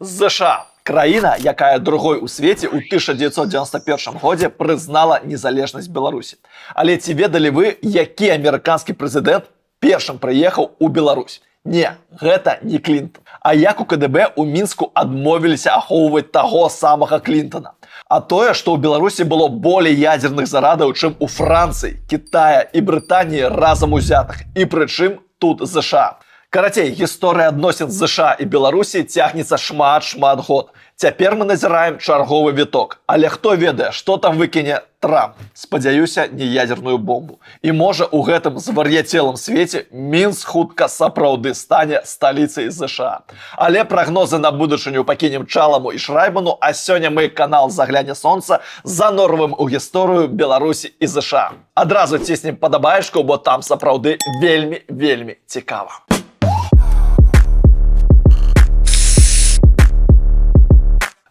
США. Краіна, якая другой у свеце ў 1991 годзе прызнала незалежнасць Беларусі. Але ці ведалі вы, які амерыканскі прэзідэнт першым прыехаў у Беларусь? Не, гэта не Клінтон. А як у КДБ у Мінску адмовіліся ахоўваць таго самага Клінтона? А тое, што ў Беларусі было болей ядзерных зарадаў, чым у Францыі, Китая і Брытаніі разам узятых. І прычым тут США. Карацей, гісторыя адносін США і Беларусі цягнецца шмат год. Цяпер мы назіраем чарговы віток. Але хто ведае, што там выкіне Трамп? Спадзяюся, не ядерную бомбу. І можа у гэтым звар'яцелым свеце Мінск хутка сапраўды стане сталіцай США. Але прагнозы на будучыню пакінем Чаламу і Шрайбану, а сёння мы канал «Загляне сонца» занорваем у гісторыю Беларусі і США. Адразу ціснем падабаечку, бо там сапраўды вельмі цікава.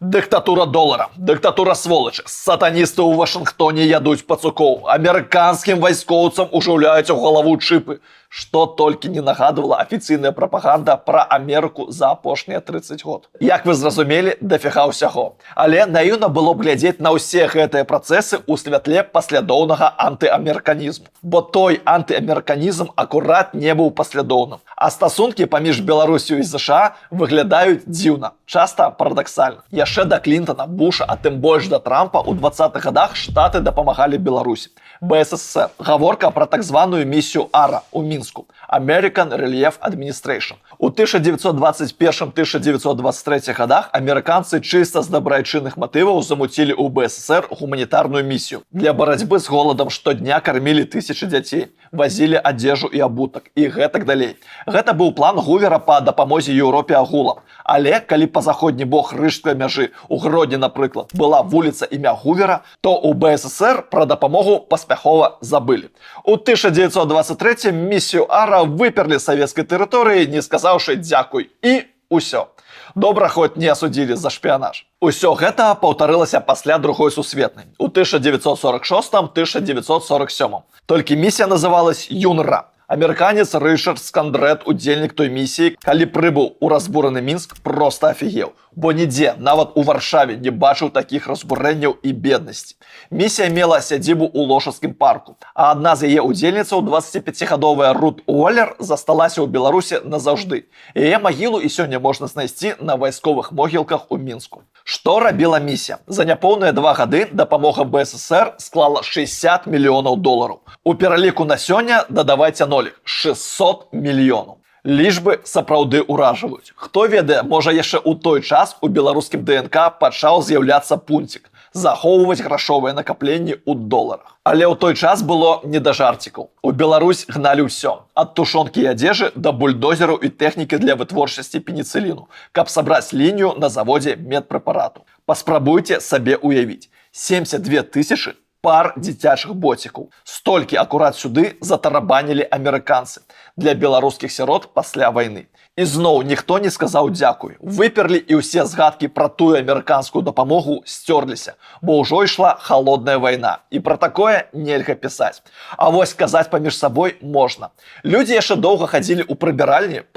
Дыктатура долара, дыктатура сволачы, сатаністы ў Вашынгтоне ядуць пацукоў, амерыканскім вайскоўцам ужыўляюць у галаву чыпы. Што толькі не нагадывала афіцыйная прапаганда пра Амерыку за апошнія 30 год. Як вы зразумелі, дафіга ўсяго. Але наіўна было б глядзець на ўсе гэтыя працэсы ў святле паслядоўнага антыамерыканізму. Бо той антыамерыканізм акурат не быў паслядоўным. А стасункі паміж Беларусю і США выглядаюць дзіўна, часта парадаксальна. Яшчэ да Клінтона, Буша, а тым больш да Трампа ў 20-х гадах Штаты дапамагалі Беларусі. БССР. Гаворка пра так званую місію АРА у Мінску. American Relief Administration. У 1921-1923 годах амерыканцы чыста з добраачынных матываў замуцілі ў БССР гуманітарную місію. Для барацьбы з голадам штодня кармілі тысячы дзяцей, вазілі адзежу і абутак і гэтак далей. Гэта быў план Гувера па дапамозе Еўропе агулам. Але калі па заходні бок рыжскай мяжы у Гродні, напрыклад, была вуліца імя Гувера, то у БССР пра дапамогу паспяхова забылі. У 1923 місію АРА выперлі савецкай тэрыторыі, не сказаўшы дзякуй, і ўсё. Добра, хоць не асудзілі за шпіянаж. Усё гэта паўтарылася пасля другой сусветнай, у 1946-1947. Толькі місія называлась ЮНРА. Амерыканец Рычард Скандрет, удзельнік той місіі, калі прыбыў у разбураны Мінск, проста афігеў. Бо нідзе, нават у Варшаве, не бачыў такіх разбурэнняў і беднасці. Місія мела сядзібу ў Лошадскім парку, а адна з яе удзельніцаў, 25гадовая Рут Уоллер, засталася ў Беларусі назаўжды. Яе магілу і сёння можна знайсці на вайсковых могілках у Мінску. Што рабіла місія? За няпоўныя 2 гады дапамога БССР склала $60 мільёнаў. У пераліку на сёння дадавайце нолік – 600 мільёнаў. Лічбы сапраўды ўражваюць. Хто ведае, можа яшчэ ў той час у беларускім ДНК пачаў з'яўляцца пунцік – захоўваць грашовыя накапленні ў доларах. Але ў той час было не да жарцікаў. У Беларусь гналі ўсё. Ад тушонкі і адзежы да бульдозераў і тэхнікі для вытворчасці пеніцыліну, каб сабраць лінію на заводзе медпрэпарату. Паспрабуйце сабе ўявіць. 72 тысячы пар дзіцячых боцікаў. Столькі акурат сюды затарабанілі амерыканцы для беларускіх сірот пасля вайны. І зноў ніхто не сказаў дзякуй. Выперлі і ўсе згадкі пра тую амерыканскую дапамогу сцёрліся, бо ўжо ішла халодная вайна. І пра такое нельга пісаць. А вось казаць паміж сабой можна. Людзі яшчэ доўга хадзілі ў прыбіральні,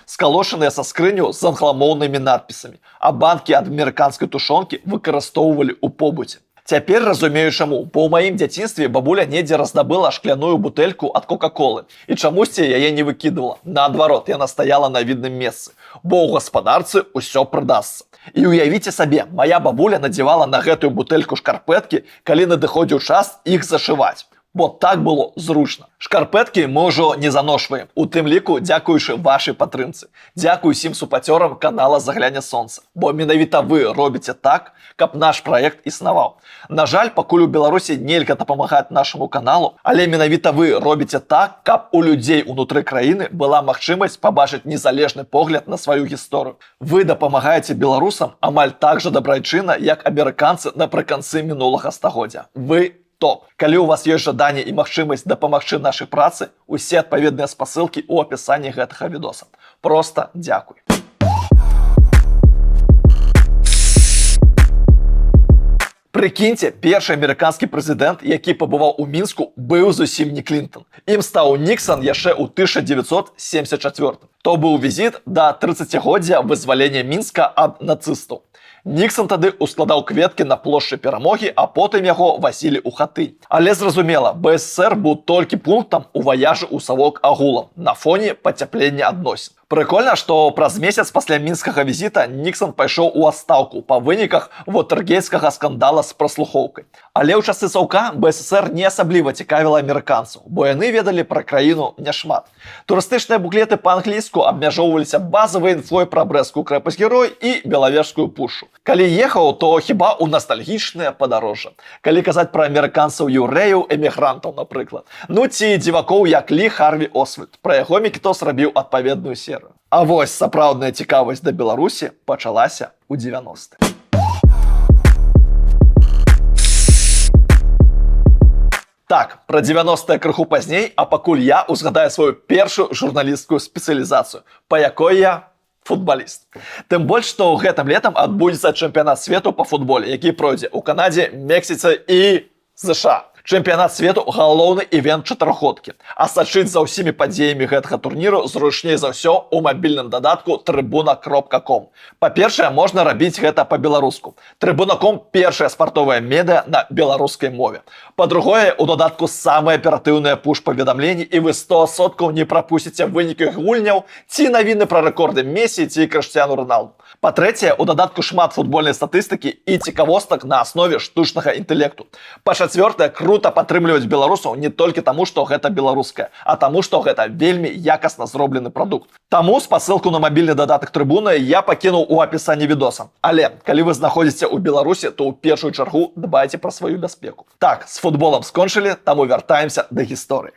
скалошаныя са скрыню з англамоўнымі надпісамі, а банкі ад амерыканскай тушонкі выкарыстоўвалі ў побыце. Цяпер разумею чаму, бо ў маім дзяцінстве бабуля недзе раздабыла шкляную бутэльку ад кока-колы і чамусьці яе не выкідывала. Наадварот, яна стаяла на видным месцы, бо ў гаспадарцы ўсё прыдасца. І уявіце сабе, мая бабуля надзявала на гэтую бутэльку шкарпэткі, калі надыходзіў час іх зашываць. Бо так было зручна. Шкарпэткі мы ўжо не заношваем, у тым ліку дзякуючы вашай падтрымцы. Дзякуй усім супацёрам канала «Загляне сонца», бо менавіта вы робіце так, каб наш праект існаваў. На жаль, пакуль у Беларусі нельга дапамагаць нашаму каналу, але менавіта вы робіце так, каб у людзей унутры краіны была магчымасць пабачыць незалежны погляд на сваю гісторыю. Вы дапамагаеце беларусам амаль так жа добраачынна, як амерыканцы напрыканцы мінулага стагоддзя. Вы топ. Калі у вас ёсць жаданне і магчымасць дапамагчы нашай працы, усе адпаведныя спасылкі ў апісанні гэтага відоса. Проста дзякуй. Прыкіньце, першы амерыканскі прэзідэнт, які пабываў у Мінску, быў зусім не Клінтон. Ім стаў Ніксан яшчэ ў 1974. То быў візіт да 30-годдзя вызвалення Мінска ад нацыстаў. Ніксан тады ускладаў кветкі на плошчы Перамогі, а потым яго васілі ў хаты. Але зразумела, БССР быў толькі пунктам у ваяжы ў Савок агулам на фоне пацяплення адносін. Прыкольна, што праз месяц пасля мінскага візіта Ніксан пайшоў у адстаўку па выніках вотэргейцкага скандала з праслухоўкай. Але ў часы Саўка БССР не асабліва цікавіла амерыканцаў, бо яны ведалі пра краіну няшмат. Турыстычныя буклеты па-англійску абмяжоўваліся базавай інфой пра брэсцкую крэпасць-герой і белавежскую пушчу. Калі ехаў, то хіба ў настальгічнае падарожжа. Калі казаць пра амерыканцаў-еўрэяў, эмігрантаў, напрыклад. Ну ці дзівакоў, як Лі Харві Освальд. Пра яго Мікітос рабіў адпаведную серыю. А вось сапраўдная цікавасць да Беларусі пачалася ў 90-е. Так, пра 90-е крыху пазней, а пакуль я узгадаю сваю першую журналісцкую спецыялізацыю, па якой я футбаліст. Тым больш, што гэтым летам адбудзецца чэмпіянат свету па футболе, які пройдзе ў Канадзе, Мексіцы і США. Чэмпіянат свету – галоўны івент чатырохходкі. А сачыць за ўсімі падзеямі гэтага турніру зручней за ўсё ў мабільным дадатку tribuna.com. Па-першае, можна рабіць гэта па-беларуску. Tribuna.com – першае спартовае медыа на беларускай мове. Па-другое, у дадатку самыя аператыўныя пуш-паведамленні, і вы 100% не прапусціце вынікі гульняў ці навіны пра рэкорды Месі ці Крыштыану Роналду. Па-трэцяе, у дадатку шмат футбольнай статыстыкі і цікавостак на аснове штучнага інтэлекту. Па-чацвёртае, крута падтрымліваць беларусаў не толькі таму, што гэта беларускае, а таму, што гэта вельмі якасна зроблены прадукт. Таму спасылку на мабільны дадатак Трыбуны я пакінуў у апісанні відоса. Але, калі вы знаходзіце ў Беларусі, то ў першую чаргу дбайце пра сваю бяспеку. Так, з футболам скончылі, таму вяртаемся да гісторыі.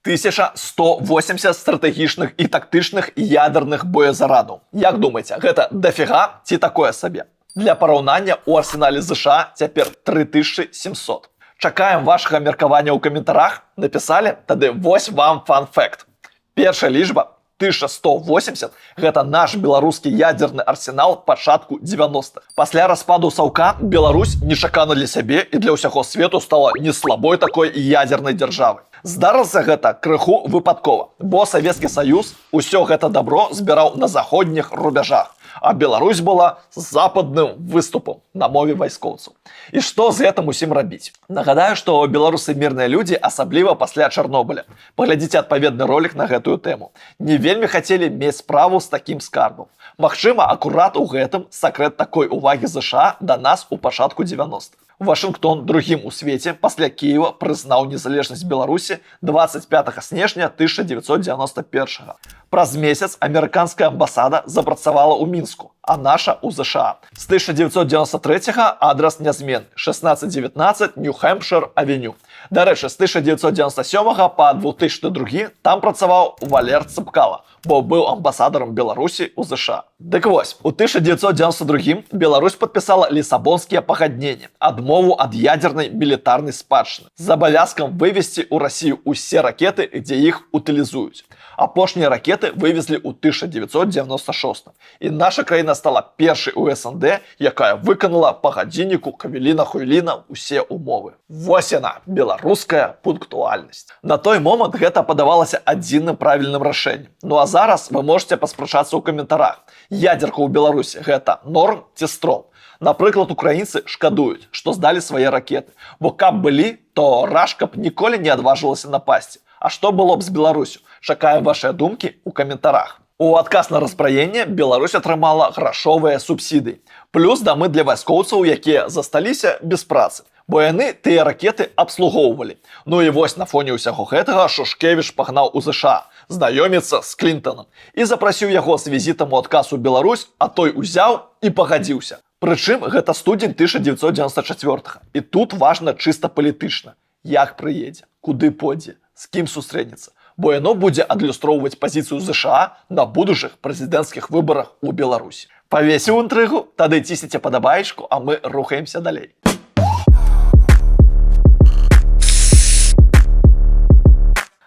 1180 стратэгічных і тактычных ядерных боезарадаў. Як думаеце, гэта дафіга ці такое сабе? Для параўнання, у арсенале США цяпер 3700. Чакаем вашага меркавання ў каментарах. Напісалі? Тады вось вам фан-факт. Першая лічба 1180 – гэта наш беларускі ядерны арсенал пачатку 90-х. Пасля распаду Саўка Беларусь нечакана для сябе і для ўсяго свету стала не слабой такой ядернай дзяржавай. Здарылася гэта крыху выпадкова, бо Савецкі Саюз усё гэта дабро збіраў на заходніх рубяжах, а Беларусь была западным выступам на мове вайскоўцаў. І што з гэтым усім рабіць? Нагадаю, што беларусы мірныя людзі, асабліва пасля Чарнобыля. Паглядзіце адпаведны ролік на гэтую тэму. Не вельмі хацелі мець справу з такім скарбам. Магчыма, акурат у гэтым сакрэт такой увагі ЗША да нас у пачатку 90-х. Вашынгтон другім у свеце пасля Кіева прызнаў незалежнасць Беларусі 25 снежня 1991. Праз месяц амерыканская амбасада запрацавала ў Мінску, а наша ў ЗША. З 1993 адрас нязменны 1619 Нью-Хэмпшыр-авеню. Дарэчы, з 1997 па 2002 там працаваў Валер Цыпкала, бо быў амбасадарам Беларусі ў ЗША. Дык вось, у 1992 Беларусь падпісала Лісабонскія пагадненні, адмову ад ядернай мілітарнай спадчыны, з абавязкам вывезці ў Расію ўсе ракеты, дзе іх утылізуюць. Апошнія ракеты вывезлі ў 1996. І наша краіна стала першай у СНД, якая выканала па гадзінніку Кавеліна-Хуйліна ўсе ўмовы. Вось яна, беларуская пунктуальнасць. На той момант гэта падавалася адзіным правільным рашэннем. Ну а зараз вы можете паспрачацца ў каментарах. Ядерка ў Беларусі гэта норм ці стром? Напрыклад, украінцы шкадуюць, што здалі свае ракеты, бо каб былі, то Рашка б ніколі не адважылася напасці. А што было б з Беларусю? Чакаем вашыя думкі ў каментарах. У адказ на распраенне Беларусь атрымала грашовыя субсідыі. Плюс дамы для вайскоўцаў, якія засталіся без працы. Бо яны тыя ракеты абслугоўвалі. Ну і вось на фоне ўсяго гэтага Шушкевіч пагнаў у ЗША знаёміцца з Клінтонам і запрасіў яго з візітам у адказ у Беларусь, а той узяў і пагадзіўся. Прычым гэта студзень 1994. І тут важна чыста палітычна. Як прыедзе, куды пойдзе, з кім сустрэнецца. Бо яно будзе адлюстроўваць пазіцыю ЗША на будучых прэзідэнцкіх выбарах у Беларусі. Павесіў інтрыгу? Тады цісніце падабаечку, а мы рухаемся далей.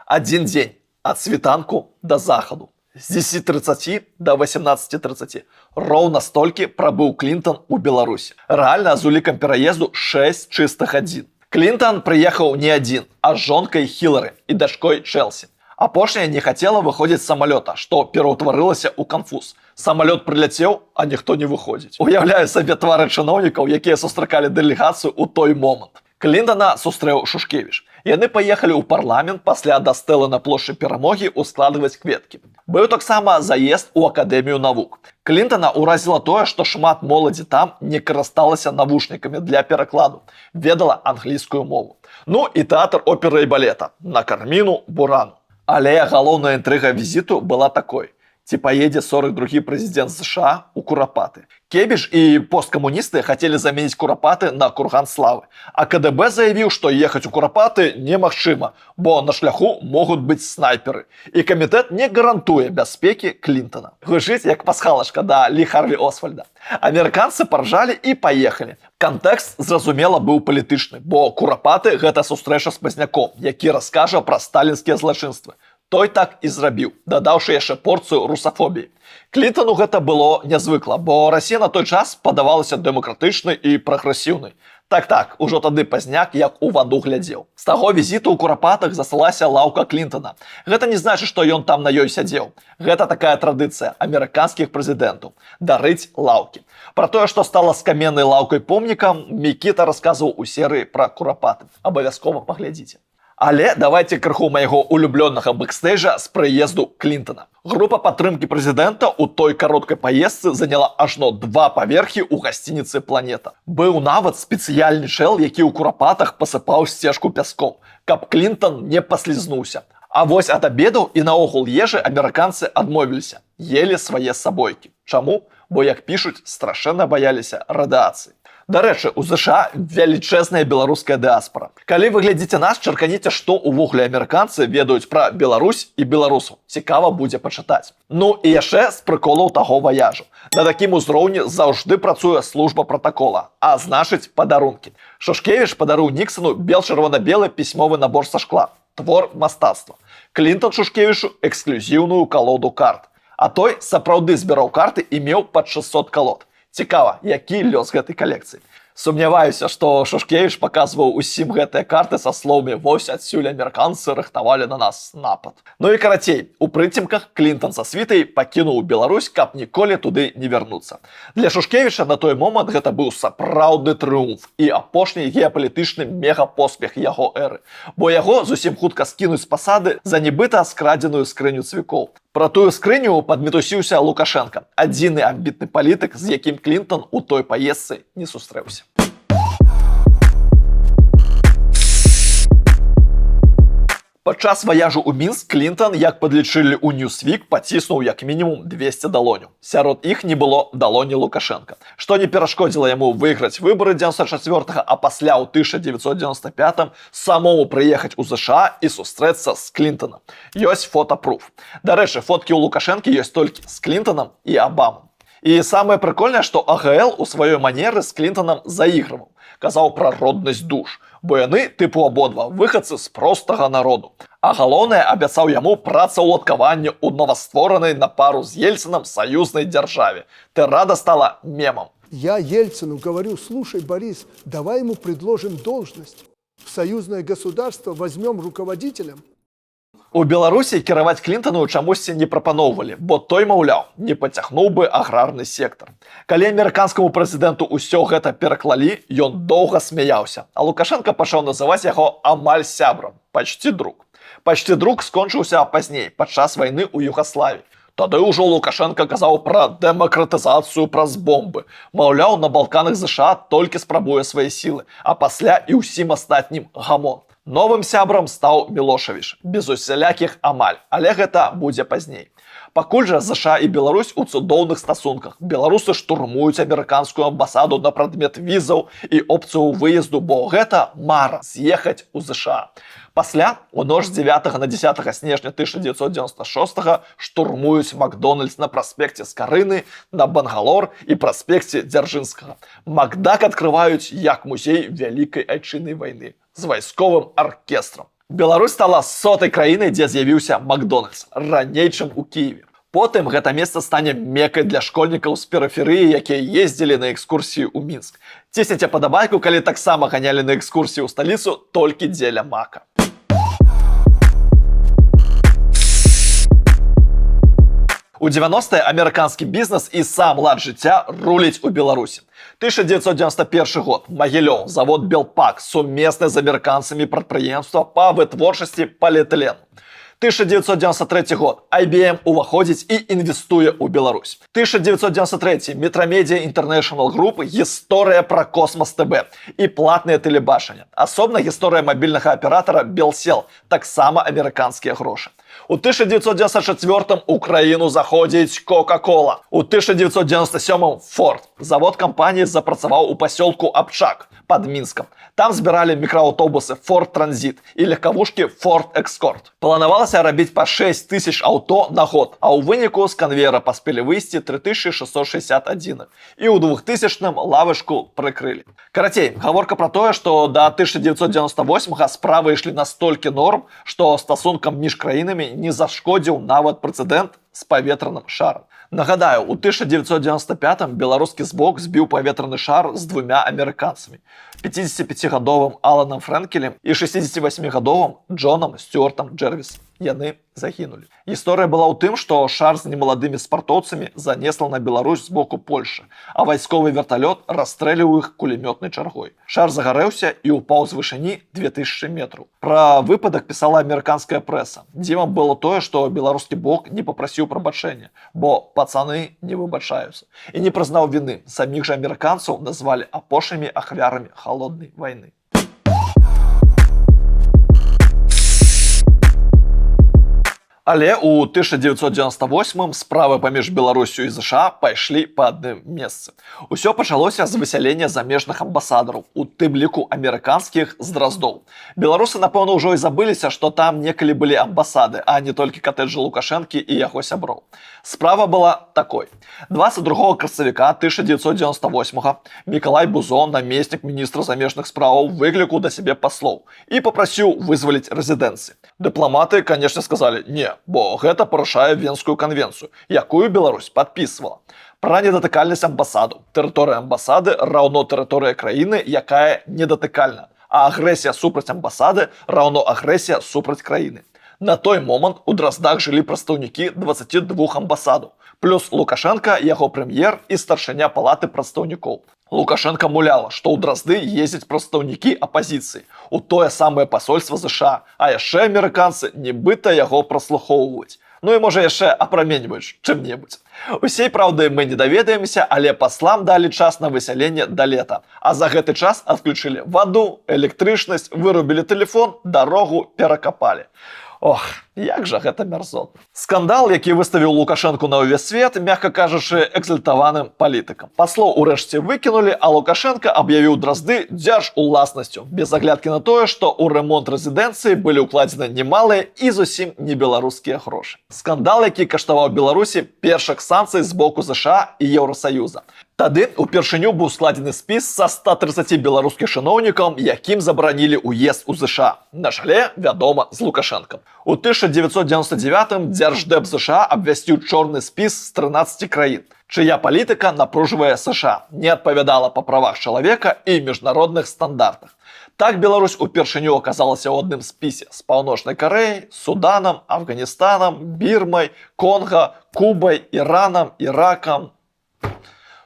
Адзін дзень ад світанку да захаду. З 10:30 до 18:30 роўна столькі прабыў Клінтон у Беларусі. Рэальна з улікам пераезду 6 чыстых гадзін. Клінтон прыехаў не адзін, а з жонкай Хілары і дачкой Чэлсі. Апошняя не хацела выходзіць з самалёта, што пераўтварылася ў канфуз. Самалёт прыляцеў, а ніхто не выходзіць. Уяўляю сабе твары чыноўнікаў, якія сустракалі дэлегацыю ў той момант. Клінтона сустрэў Шушкевіч. Яны паехалі ў парламент пасля да стэлы на плошчы Перамогі ускладваць кветкі. Быў таксама заезд у Акадэмію навук. Клінтона ўразіла тое, што шмат моладзі там не карысталася навушнікамі для перакладу, ведала англійскую мову. Ну і тэатр оперы і балета на Карміну Бурану. Але галоўная інтрыга візіту была такой. Ці паедзе 42-й прэзідэнт США ў Курапаты. Кебіш і посткамуністы хацелі заменіць Курапаты на курган славы. А КДБ заявіў, што ехаць у Курапаты немагчыма, бо на шляху могуць быць снайперы. І камітэт не гарантуе бяспекі Клінтона. Гучыць як пасхалачка да Лі Харві Освальда. Амерыканцы паржалі і паехалі. Кантэкст, зразумела, быў палітычны, бо Курапаты – гэта сустрэча з пазняком, які раскажа пра сталінскія злачынствы. Той так і зрабіў, дадаўшы яшчэ порцыю русафобіі. Клінтону гэта было нязвыкла, бо Расія на той час падавалася дэмакратычнай і прагрэсіўнай. Так, ужо тады пазняк як у ваду глядзеў. З таго візіту ў Курапатах засталася лаўка Клінтона. Гэта не значыць, што ён там на ёй сядзеў. Гэта такая традыцыя амерыканскіх прэзідэнтаў – дарыць лаўкі. Пра тое, што стала з каменнай лаўкай помнікам, Мікіта расказваў у серыі пра Курапаты. Абавязкова паглядзіце. Але давайте крыху майго улюблённага бэкстэйджа з прыезду Клінтона. Група падтрымкі прэзідэнта ў той кароткай паездцы заняла ажно 2 паверхі ў гасцініцы «Планета». Быў нават спецыяльны чэл, які ў Курапатах пасыпаў сцежку пяском, каб Клінтон не паслізнуўся. А вось ад абедаў і наогул ежы амерыканцы адмовіліся, елі свае сабойкі. Чаму? Бо, як пішуць, страшэнна баяліся радыяцыі. Дарэчы, у ЗША велічэзная беларуская дыаспара. Калі вы глядзіце нас, чарканіце, што ўвогуле амерыканцы ведаюць пра Беларусь і беларусаў. Цікава будзе пачытаць. Ну і яшчэ з прыколаў таго ваяжу. На такім узроўні заўжды працуе служба пратакола, а значыць падарункі. Шушкевіч падарыў Ніксону бел-чырвона-белы пісьмовы набор са шкла. Твор мастацтва. Клінтон Шушкевічу эксклюзіўную калоду карт. А той сапраўды збіраў карты і меў пад 600 калод. Цікава, які лёс гэтай калекцыі. Сумняваюся, што Шушкевіч паказваў усім гэтыя карты са словамі «Вось адсюль амерыканцы рыхтавалі на нас напад». Ну і карацей, у прыцемках Клінтон са світай пакінуў Беларусь, каб ніколі туды не вярнуцца. Для Шушкевіча на той момант гэта быў сапраўдны трыумф і апошні геапалітычны мегапоспех яго эры, бо яго зусім хутка скінуць з пасады за нібыта скрадзеную скрыню цвікоў. Пра тую скрыню падмітусіўся Лукашенка, адзіны амбітны палітык, з якім Клінтон у той паездцы не сустрэўся. Падчас ваяжу ў Мінск Клінтон, як падлічылі ў Newsweek, паціснуў як мінімум 200 далоняў. Сярод іх не было далоні Лукашенка, што не перашкодзіла яму выйграць выбары 94-га, а пасля ў 1995-м самому прыехаць у ЗША і сустрэцца з Клінтонам. Ёсць фотапруф. Дарэчы, фоткі ў Лукашэнкі ёсць толькі з Клінтонам і Абамам. І самае прыкольнае, што АГЛ у сваёй манеры з Клінтонам заігрываў. Казаў пра роднасць душ, бо яны, тыпу абодва, выхадцы з простага народу. А галоўнае, абяцаў яму працаўладкаванне ў новастворанай на пару з Ельцинам саюзнай дзяржаве. Тырада стала мемам. Я Ельцину говорю: слушай, Борис, давай ему предложим должность. В союзное государство возьмем руководителем. У Беларусі кіраваць Клінтону чамусьці не прапаноўвалі, бо той, маўляў, не пацягнуў бы аграрны сектар. Калі амерыканскаму прэзідэнту ўсё гэта пераклалі, ён доўга смяяўся, а Лукашенка пачаў называць яго амаль сябрам, пачці друг. Пачці друг скончыўся пазней, падчас вайны ў Югаславіі. Тады ўжо Лукашенка казаў пра дэмакратызацыю праз бомбы. Маўляў, на Балканах ЗША толькі спрабуе свае сілы, а пасля і ўсім астатнім гамон. Новым сябрам стаў Мілошавіч, без усялякіх амаль, але гэта будзе пазней. Пакуль жа ЗША і Беларусь у цудоўных стасунках. Беларусы штурмуюць амерыканскую амбасаду на прадмет візаў і опцыю выезду, бо гэта мара з'ехаць у ЗША. Пасля, у ноч з 9 на 10 снежня 1996 штурмуюць Макдональдс на праспекце Скарыны, на Бангалор і праспекце Дзяржынскага. Макдак адкрываюць як музей вялікай айчыннай вайны з вайсковым аркестрам. Беларусь стала 100-й краінай, дзе з'явіўся Макдональдс, раней, чым у Кіеве. Потым гэта месца стане мекай для школьнікаў з перыферыі, якія ездзілі на экскурсіі ў Мінск. Цісняце падабайку, калі таксама ганялі на экскурсіі ў сталіцу толькі дзеля мака. У 90-е амерыканскі бізнес і сам лад жыцця руліць у Беларусі. 1991 год. Магілёў, завод Белпак, сумесны з амерыканцамі прадпрыемства па вытворчасці поліэтылену. 1993 год. IBM уваходзіць і інвестуе ў Беларусь. 1993. Метромедиа International Group, гісторыя пра космас ТБ і платнае тэлебачанне. Асобна гісторыя мабільнага аператара Белсел, таксама амерыканскія грошы. У 1994 у краіну заходзіць Coca-Cola. У 1997 Ford. Завод кампаніі запрацаваў у пасёлку Абчак пад Мінскам. Там збіралі мікрааўтобусы Ford Transit і легкавушкі Ford Escort. Планавалася рабіць па 6 тысяч аўто на год, а ў выніку з канвейера паспелі выйсці 3661 і ў 2000-м лавачку прыкрылі. Карацей, гаворка пра тое, што да 1998 справы ішлі настолькі норм, што стасункам між краінамі не зашкодзіў нават прэцэдэнт з паветраным шарам. Нагадаю, у 1995-м беларускі збок збіў паветраны шар з двумя амерыканцамі. 55-гадовым Аланам Фрэнкелем і 68-гадовым Джонам Стюартам Джэрвісам. Яны загінулі. Гісторыя была ў тым, што шар з немаладымі спартоўцамі занесла на Беларусь з боку Польшы, а вайсковы верталёт расстрэліў іх кулемётнай чаргой. Шар загарэўся і ўпаў з вышыні 2000 метраў. Пра выпадак пісала амерыканская прэса. Дзівам было тое, што беларускі бок не папрасіў прабачэння, бо пацаны не выбачаюцца. І не прызнаў віны. Саміх жа амерыканцаў назвалі апошнімі ахвярамі халоднай вайны. Але ў 1998 справы паміж Беларусю і ЗША пайшлі па адным месцы. Усё пачалося з высялення замежных амбасадараў, у тым ліку амерыканскіх з Драздоў. Беларусы, напэўна, ўжо і забыліся, што там некалі былі амбасады, а не толькі катэджы Лукашэнкі і яго сяброў. Справа была такой. 22 красавіка 1998 Мікалай Бузон, намеснік міністра замежных справаў, выклікаў да сябе паслоў і папрасіў вызваліць рэзідэнцыі. Дыпламаты, канешне, сказалі «не», бо гэта парушае Венскую канвенцыю, якую Беларусь падпісвала. Пра недатыкальнасць амбасаду. Тэрыторыя амбасады раўно тэрыторыя краіны, якая недатыкальна, а агрэсія супраць амбасады раўно агрэсія супраць краіны. На той момант у Драздах жылі прадстаўнікі 22 амбасадаў, плюс Лукашенко, яго прэм'ер і старшыня палаты прадстаўнікоў. Лукашенко муляла, што ў Дразды ездзяць прадстаўнікі апазіцыі, у тое самае пасольства ЗША, а яшчэ амерыканцы нібыта яго праслухоўваюць. Ну і можа яшчэ апраменьваюць чым-небудзь. Усей праўды мы не даведаемся, але паслам далі час на высяленне да лета. А за гэты час адключылі ваду, электрычнасць, вырубілі тэлефон, дарогу перакапалі. Ох, як жа гэта мярзотна. Скандал, які выставіў Лукашэнку на ўвесь свет, мякка кажучы, экзальтаваным палітыкам. Паслоў урэшце выкінулі, а Лукашенко аб'явіў Дразды дзярж уласнасцю, без аглядкі на тое, што ў рамонт рэзідэнцыі былі ўкладзены немалыя і зусім не беларускія грошы. Скандал, які каштаваў Беларусі першых санкцый з боку ЗША і Еўрасаюза. Тады упершыню быў складзены спіс са 130 беларускіх чыноўнікаў, якім забаранілі ўезд у ЗША. На чале, вядома, з Лукашэнкам. У 1999 Дзярждэп ЗША абвясціў чорны спіс з 13 краін, чыя палітыка, напружвае США, не адпавядала па правах чалавека і міжнародных стандартах. Так Беларусь упершыню аказалася ў адным спісе з Паўночнай Карэяй, Суданам, Афганістанам, Бірмай, Конга, Кубай, Іранам, Іракам.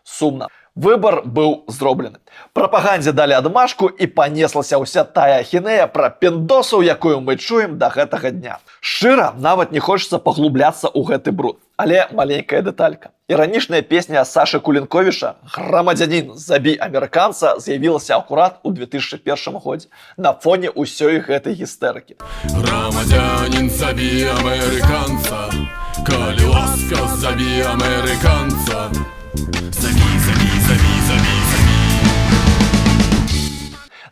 Сумна. Выбар быў зроблены. Прапагандзе далі адмашку і панеслася ўся тая ахінея пра піндосаў, якую мы чуем да гэтага дня. Шчыра, нават не хочацца паглубляцца ў гэты бруд. Але маленькая дэталька. Іранічная песня Сашы Кулінковіча «Грамадзянін, забі амерыканца» з'явілася акурат у 2001 годзе на фоне ўсёй гэтай гістэрыкі. Грамадзянін, забі амерыканца, калі ласка, забі амерыканца.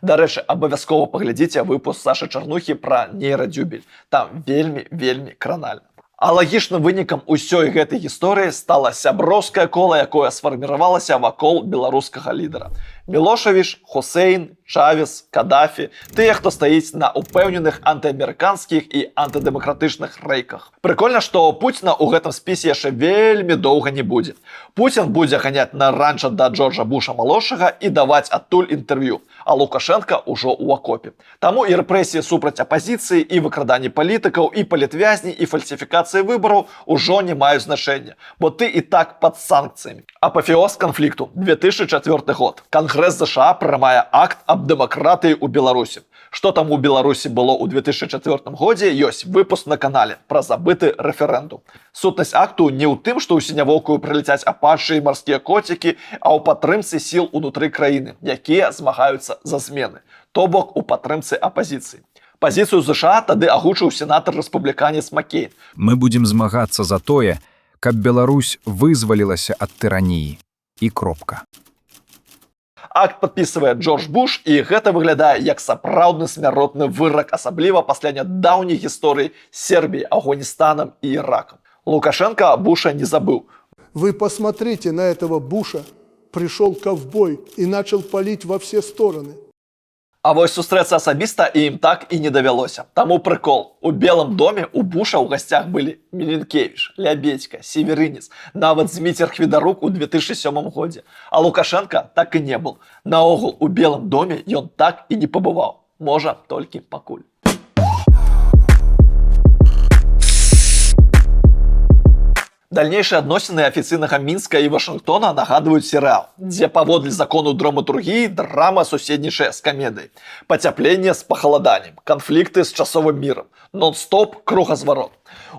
Дарэчы, абавязкова паглядзіце выпуск Сашы Чарнухі пра нейрадзюбель. Там вельмі кранальна. А лагічным вынікам усёй гэтай гісторыі стала сяброўскае кола, якое сфарміравалася вакол беларускага лідара. Мілошавіч, Хусейн, Чавес, Кадафі, тыя, хто стаіць на упэўненых антыамерыканскіх і антыдэмакратычных рэйках. Прыкольна, што Пуціна ў гэтым спісе яшчэ вельмі доўга не будзе. Пуцін будзе ганяць на ранча да Джорджа Буша малодшага і даваць адтуль інтэрв'ю, а Лукашенка ўжо ў акопе. Таму і рэпрэсіі супраць апазіцыі, і выкраданні палітыкаў, і палітвязні, і фальсіфікацыі выбараў ужо не маюць значэння, бо ты і так пад санкцыямі. Апафеоз канфлікту 2004 год. Кангрэс США прымае акт аб дэмакратыі ў Беларусі. Што там у Беларусі было ў 2004 годзе, ёсць выпуск на канале пра забыты рэферэндум. Сутнасць акту не ў тым, што ў сінявокую прыляцяць апачы і марскія коцікі, а ў падтрымцы сіл унутры краіны, якія змагаюцца за змены, то бок у падтрымцы апазіцыі. Пазіцыю США тады агучыў сенатар-рэспубліканец Маккейн. Мы будзем змагацца за тое, каб Беларусь вызвалілася ад тыраніі. І кропка. Акт падпісвае Джордж Буш, і гэта выглядае як сапраўдны смяротны вырак, асабліва пасля нядаўняй гісторыі Сербіі, Афганістанам і Іракам. Лукашенко Буша не забыў. Вы посмотрите на этого Буша. Пришел ковбой и начал палить во все стороны. А вось сустрэцца асабіста ім так і не давялося. Таму прыкол. У Белым доме у Буша ў гасцях былі Міленкевіч, Лябедзька, Северынец, нават Зміцер Хвідарук у 2007 годзе. А Лукашенко так і не был. Наогул, у Белым доме ён так і не пабываў. Можа, толькі пакуль. Дальнейшие адносіны афіцыйнага Мінска і Вашынгтона нагадваюць серыял, дзе паводле закону драматургіі драма суседнічае з камедыяй. Пацяпленне з пахаладаннем, канфлікты з часовым мірам, нон-стоп, кругазварот.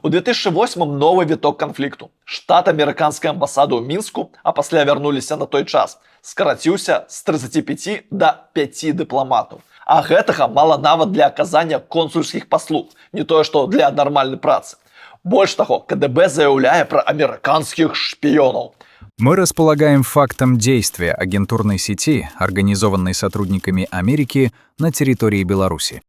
У 2008 новы віток канфлікту. Штат амерыканскай амбасады ў Мінску, а пасля вярнуліся на той час, скараціўся з 35 да 5 дыпламатаў. А гэтага мала нават для аказання консульскіх паслуг, не тое што для нармальнай працы. Больше того, КДБ заявляет про американских шпионов. Мы располагаем фактом действия агентурной сети, организованной сотрудниками Америки на территории Беларуси.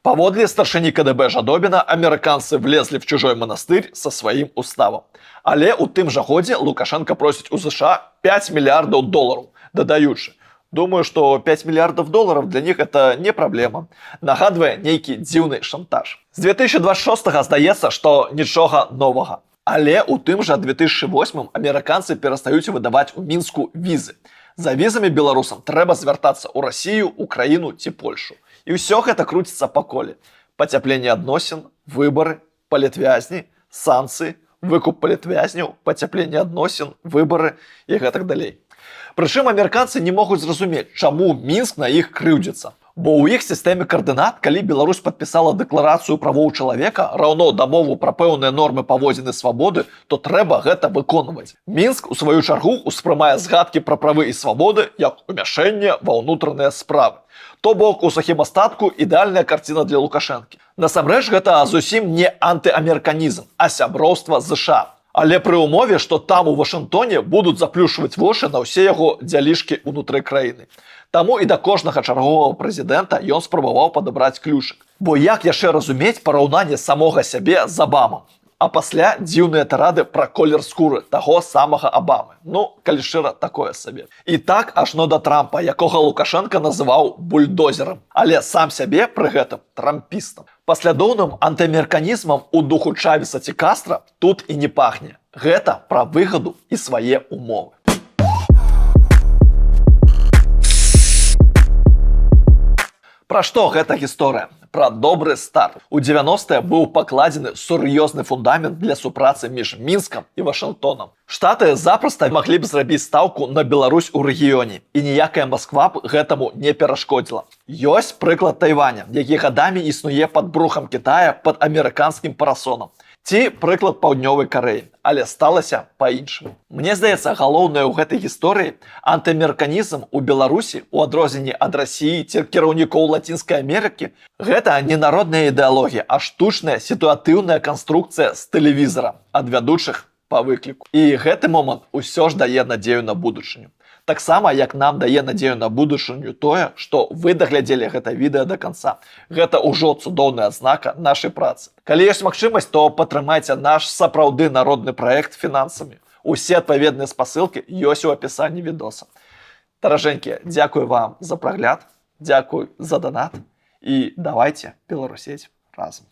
Паводле старшыні КДБ Жадобіна, амерыканцы влезлі в чужой монастырь со сваім уставам. Але ў тым жа годзе Лукашенко просіць у США 5 мільярдаў долараў, дадаючы. Думаю, что 5 миллиардов долларов для них это не проблема. Нагадвае нейкі дзіўны шантаж. З 2026 здаецца, што нічога новага. Але ў тым жа 2008 амерыканцы перастаюць выдаваць у Мінску візы. За візамі беларусам трэба звяртацца ў Расію, Украіну ці Польшу. І ўсё гэта круціцца па коле. Пацяпленне адносін, выбары, палітвязні, санкцыі, выкуп палітвязняў, пацяпленне адносін, выбары і гэтак далей. Прычым амерыканцы не могуць зразумець, чаму Мінск на іх крыўдзіцца. Бо ў іх сістэме каардынат, калі Беларусь падпісала дэкларацыю правоў чалавека, раўно дамову пра пэўныя нормы паводзіны свабоды, то трэба гэта выконваць. Мінск, у сваю чаргу, успрымае згадкі пра правы і свабоды як умяшэнне ва ўнутраныя справы. То бок, у сухім астатку ідэальная карціна для Лукашэнкі. Насамрэч, гэта зусім не антыамерыканізм, а сяброўства з США. Але пры ўмове, што там у Вашынгтоне будуць заплюшваць вочы на ўсе яго дзялішкі ўнутры краіны. Таму і да кожнага чарговага прэзідэнта ён спрабаваў падабраць ключык. Бо як яшчэ разумець параўнанне самога сябе з Абамам? А пасля дзіўныя тарады пра колер скуры таго самага Абамы. Ну, калі шчыра, такое сабе. І так ажно да Трампа, якога Лукашенко называў бульдозерам, але сам сябе пры гэтым трампістам. Паслядоўным антыамерыканізмам у духу Чавеса ці Кастра тут і не пахне. Гэта пра выгаду і свае умовы. Пра што гэта гісторыя? Пра добры старт. У 90-е быў пакладзены сур'ёзны фундамент для супрацы між Мінскам і Вашынгтонам. Штаты запроста маглі б зрабіць стаўку на Беларусь у рэгіёне, і ніякая Масква б гэтаму не перашкодзіла. Ёсць прыклад Тайваня, які гадамі існуе пад брухам Китая пад амерыканскім парасонам. Ці прыклад Паўднёвай Карэі, але сталася па-іншаму. Мне здаецца, галоўнае ў гэтай гісторыі антыамерыканізм у Беларусі, у адрозненні ад Расіі ці кіраўнікоў Лацінскай Амерыкі, гэта не народная ідэалогія, а штучная сітуатыўная канструкцыя з тэлевізара ад вядучых па выкліку. І гэты момант усё ж дае надзею на будучыню. Таксама, як нам дае надзею на будучыню тое, што вы даглядзелі гэта відэа да канца. Гэта ўжо цудоўная адзнака нашай працы. Калі ёсць магчымасць, то падтрымайце наш сапраўды народны праект фінансамі. Усе адпаведныя спасылкі ёсць у апісанні відоса. Даражэнькія, дзякую вам за прагляд, дзякуй за донат і давайце беларусець разам.